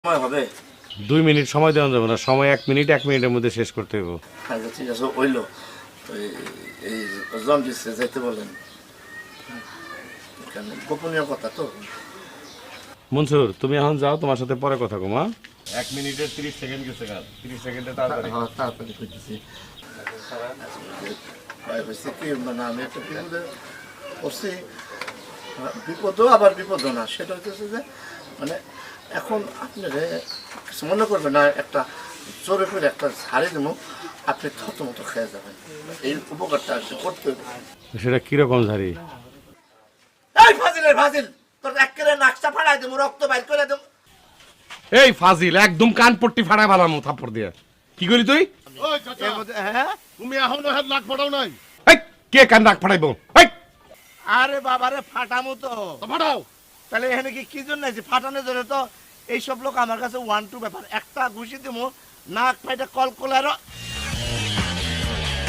সময় হবে 2 মিনিট সময় দেওয়া যাবে না, সময় 1 মিনিট, 1 মিনিটের মধ্যে শেষ করতে হবে। আচ্ছা ঠিক আছে ওইলো এই জন্ডিসে যাইতে বলেন, এখানে গোপনীয় কথা তো। মনসুর তুমি এখন যাও, তোমার সাথে পরে কথা কম। 1 মিনিটের 30 সেকেন্ড গেছে, 30 সেকেন্ডে তাড়াতাড়ি। হ্যাঁ তাড়াতাড়ি করতেছি। হয়েছে কি মানে আমি একটা বিপদে পড়ছি, বিপদও আবার বিপদও না। সেটা হচ্ছে যে মানে এখন আপনারা কিছু মনে করবেন না, একটা জোরে করে একটা ছাড়ি দেবো, আপনি থত মতো খেয়ে যাবেন। এই উপকারটা করতে হবে। সেটা কিরকম ঝাড়ি? এই ফাজিলের ফাজিল, তোর একেবারে নাকটা ফাড়াই দেবো, রক্ত বাইর করে দেবো। এই ফাজিল, একদম কান পট্টি ফাড়ায় বালামু থাপ্পড় দিয়ে। কি করি তুই? ওই চাচা, হ্যাঁ তুমি এখনো হাত নাক ফাটাও নাই? এই কে কান নাক ফাড়াইবো? এই আরে বাবারে ফাটামো তো। তো ফাটাও। তাহলে এখানে কি জন্য আছে ফাটানোর জন্য? তো এইসব লোক আমার কাছে 1-2 ব্যাপার, একটা ঘুষি দেবো নাক ফাইটা কল কলার